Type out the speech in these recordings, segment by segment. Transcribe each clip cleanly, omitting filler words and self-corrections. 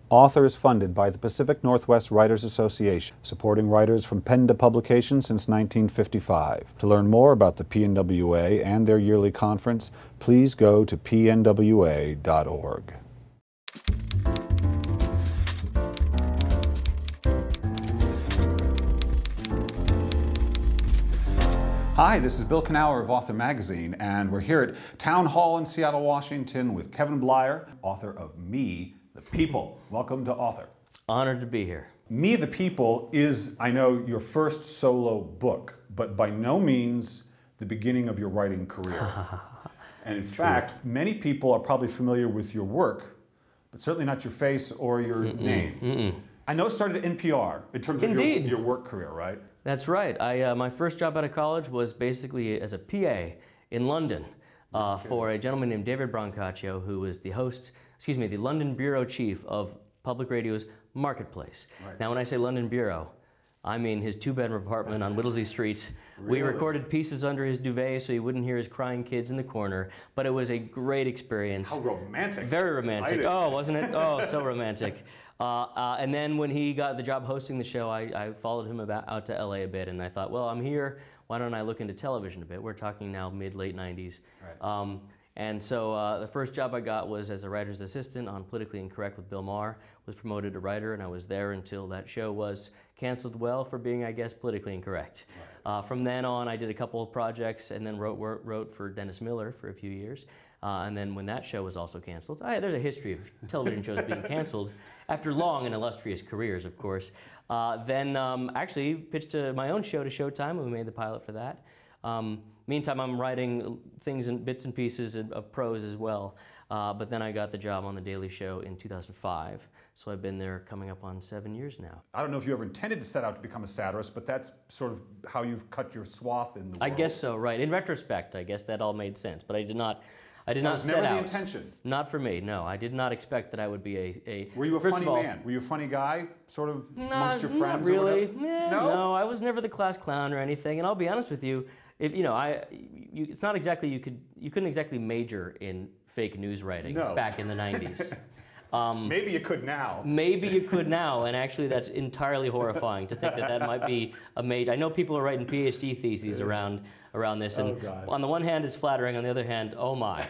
Author is funded by the Pacific Northwest Writers Association, supporting writers from pen to publication since 1955. To learn more about the PNWA and their yearly conference, please go to pnwa.org. Hi, this is Bill Knauer of Author Magazine, and we're here at Town Hall in Seattle, Washington with Kevin Bleyer, author of Me, the People. Welcome to Author. Honored to be here. Me, the People is, I know, your first solo book, but by no means the beginning of your writing career. And in fact, many people are probably familiar with your work, but certainly not your face or your name. I know it started at NPR in terms of your work career, right? That's right. My first job out of college was basically as a PA in London for a gentleman named David Brancaccio, who was the host, the London Bureau Chief of Public Radio's Marketplace. Right. Now when I say London Bureau, I mean his two-bedroom apartment on Whittlesey Street. Really? We recorded pieces under his duvet so he wouldn't hear his crying kids in the corner, but it was a great experience. How romantic. Very romantic. Excited. Oh, wasn't it? Oh, so romantic. And then when he got the job hosting the show, I followed him out to LA a bit, and I thought, well, I'm here, why don't I look into television a bit? We're talking now mid-late 90s. Right. And so the first job I got was as a writer's assistant on Politically Incorrect with Bill Maher. Was promoted to writer, and I was there until that show was canceled, well, for being, I guess, politically incorrect. Right. From then on, I did a couple of projects and then wrote for Dennis Miller for a few years. And then when that show was also canceled, there's a history of television shows being canceled after long and illustrious careers, of course. Then actually pitched my own show to Showtime, and we made the pilot for that. Meantime, I'm writing things in bits and pieces of prose as well. But then I got the job on The Daily Show in 2005. So I've been there coming up on 7 years now. I don't know if you ever intended to set out to become a satirist, but that's sort of how you've cut your swath in the world. I guess so, right. In retrospect, I guess that all made sense. But I did not set out. That was never the intention. Not for me, no. I did not expect that I would be a Were you a funny man? Were you a funny guy, sort of amongst your friends? Not really. No, I was never the class clown or anything. And I'll be honest with you, it's not exactly you couldn't exactly major in fake news writing back in the 90s. Maybe you could now. Maybe you could now, and actually that's entirely horrifying to think that might be a major. I know people are writing PhD theses around this, and on the one hand it's flattering, on the other hand, oh my.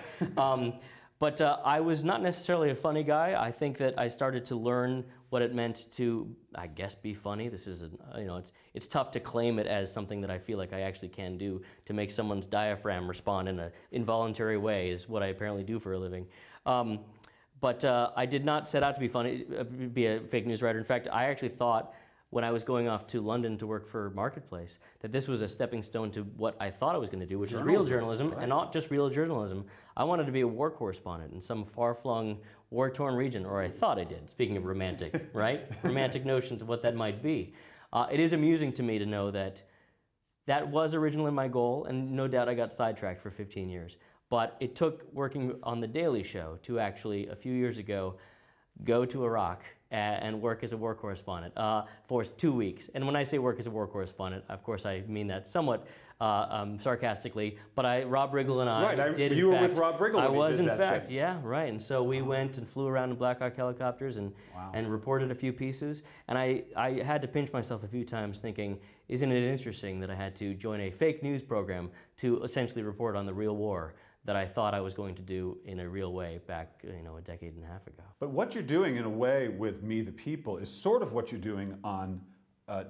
But I was not necessarily a funny guy. I think that I started to learn what it meant to, I guess, be funny. This is, it's tough to claim it as something that I feel like I actually can do. To make someone's diaphragm respond in an involuntary way is what I apparently do for a living. But I did not set out to be funny, be a fake news writer. In fact, I actually thought when I was going off to London to work for Marketplace that this was a stepping stone to what I thought I was going to do, which is real journalism, and not just real journalism. I wanted to be a war correspondent in some far-flung, war-torn region, or I thought I did, speaking of romantic, right? Romantic notions of what that might be. It is amusing to me to know that that was originally my goal, and no doubt I got sidetracked for 15 years. But it took working on The Daily Show to actually, a few years ago, go to Iraq and work as a war correspondent for 2 weeks. And when I say work as a war correspondent, of course I mean that somewhat sarcastically, but Rob Riggle and I did, you were with Rob Riggle I was, in that fact, thing. yeah, right. And so we went and flew around in Black Hawk helicopters and reported a few pieces. And I had to pinch myself a few times thinking, isn't it interesting that I had to join a fake news program to essentially report on the real war that I thought I was going to do in a real way back, a decade and a half ago. But what you're doing in a way with Me the People is sort of what you're doing on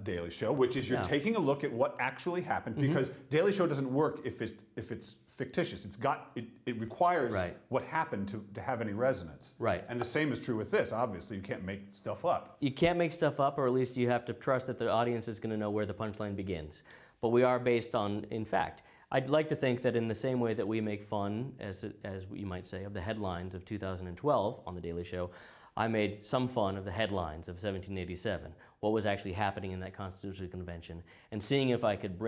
Daily Show, which is you're taking a look at what actually happened, because Daily Show doesn't work if it's fictitious. It requires what happened to have any resonance. Right. And the same is true with this. Obviously, you can't make stuff up. You can't make stuff up, or at least you have to trust that the audience is going to know where the punchline begins. But we are based on, in fact. I'd like to think that in the same way that we make fun, as you might say, of the headlines of 2012 on The Daily Show, I made some fun of the headlines of 1787, what was actually happening in that Constitutional Convention, and seeing if I could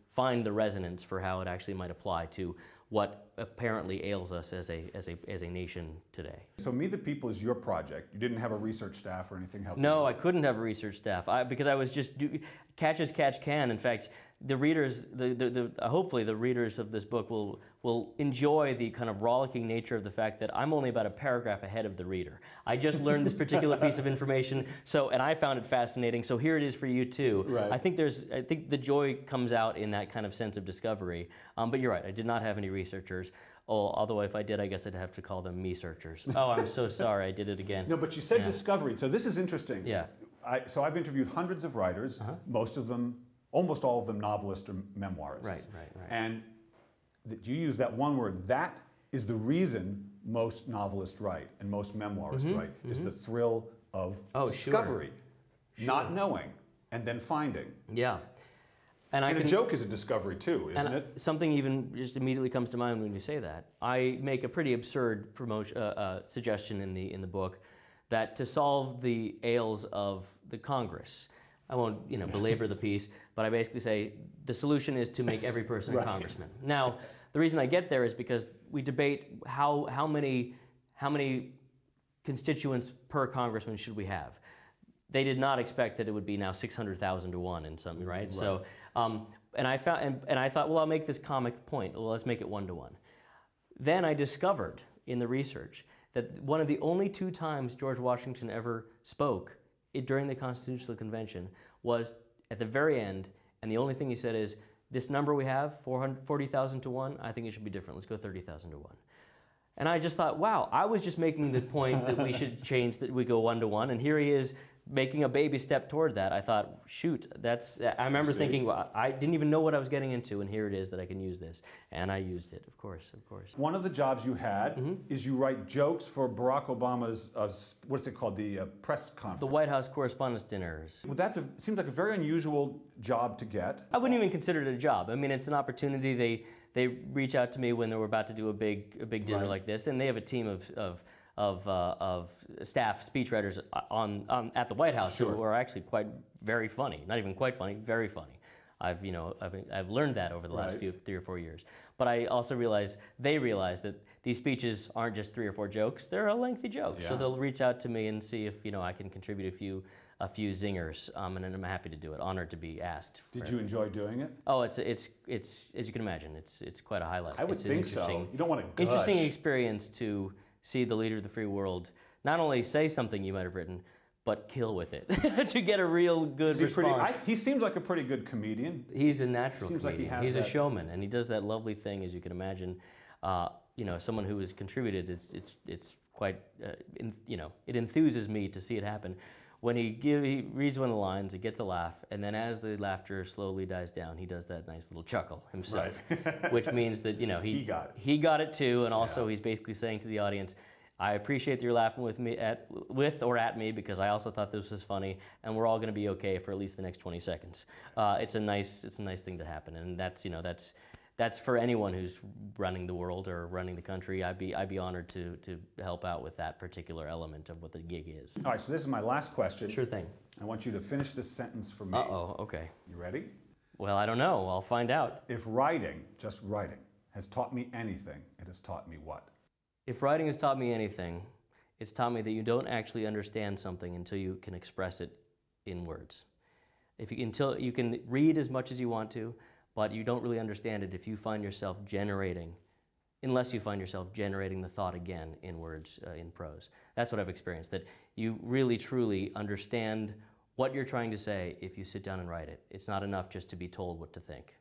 find the resonance for how it actually might apply to what apparently ails us as a nation today. So Me the People is your project. You didn't have a research staff or anything helping? No, I couldn't have a research staff because I was just catch as catch can. In fact, the readers, hopefully the readers of this book will will enjoy the kind of rollicking nature of the fact that I'm only about a paragraph ahead of the reader. I just learned this particular piece of information, and I found it fascinating, so here it is for you too. Right. I think the joy comes out in that kind of sense of discovery. But you're right, I did not have any researchers. Although if I did, I guess I'd have to call them me-searchers. Oh, I'm so sorry, I did it again. No, but you said discovery, so this is interesting. Yeah. So I've interviewed hundreds of writers, most of them, almost all of them novelists or memoirists. Right. And you use that one word, that is the reason most novelists write and most memoirists write, is the thrill of discovery, not knowing, and then finding. Yeah. And a joke is a discovery too, isn't it? Something even just immediately comes to mind when you say that. I make a pretty absurd suggestion in the book that to solve the ails of the Congress, I won't belabor the piece, but I basically say the solution is to make every person a congressman. Now, the reason I get there is because we debate how many constituents per congressman should we have. They did not expect that it would be now 600,000 to 1 in some, right? So, and I thought, well, I'll make this comic point. Well, let's make it 1 to 1. Then I discovered in the research that one of the only 2 times George Washington ever spoke during the Constitutional Convention was at the very end, and the only thing he said is, this number we have, 40,000 to 1, I think it should be different. Let's go 30,000 to 1. And I just thought, wow, I was just making the point that we should change, that we go 1 to 1, and here he is making a baby step toward that. I thought, shoot, I remember thinking, well, I didn't even know what I was getting into, and here it is that I can use this. And I used it, of course. One of the jobs you had is you write jokes for Barack Obama's, what's it called, the press conference? The White House Correspondents' Dinners. Well, it seems like a very unusual job to get. I wouldn't even consider it a job. I mean, it's an opportunity. They reach out to me when they were about to do a big dinner like this, and they have a team of staff speechwriters at the White House who are actually very funny. Not even quite funny, very funny. I've learned that over the last 3 or 4 years. But I also they realize that these speeches aren't just 3 or 4 jokes; they're a lengthy joke. Yeah. So they'll reach out to me and see if I can contribute a few zingers, and I'm happy to do it. Honored to be asked. Did you enjoy doing it? Oh, it's as you can imagine, it's quite a highlight. I would think so. You don't want to gush. Interesting experience to see the leader of the free world not only say something you might have written, but kill with it to get a real good response. He seems like a pretty good comedian. He's a natural comedian. Like he has He's a showman, and he does that lovely thing, as you can imagine. Someone who has contributed, it's quite, it enthuses me to see it happen. When he reads one of the lines, it gets a laugh, and then as the laughter slowly dies down, he does that nice little chuckle himself, which means that he got it too, and also he's basically saying to the audience, I appreciate that you're laughing with or at me because I also thought this was funny, and we're all going to be okay for at least the next 20 seconds. It's a nice thing to happen, and that's for anyone who's running the world or running the country. I'd be honored to help out with that particular element of what the gig is. All right, so this is my last question. Sure thing. I want you to finish this sentence for me. Uh-oh, okay. You ready? Well, I don't know. I'll find out. If writing, just writing, has taught me anything, it has taught me what? If writing has taught me anything, it's taught me that you don't actually understand something until you can express it in words. Until you can read as much as you want to, but you don't really understand it if you find yourself unless you find yourself generating the thought again in words, in prose. That's what I've experienced, that you really truly understand what you're trying to say if you sit down and write it. It's not enough just to be told what to think.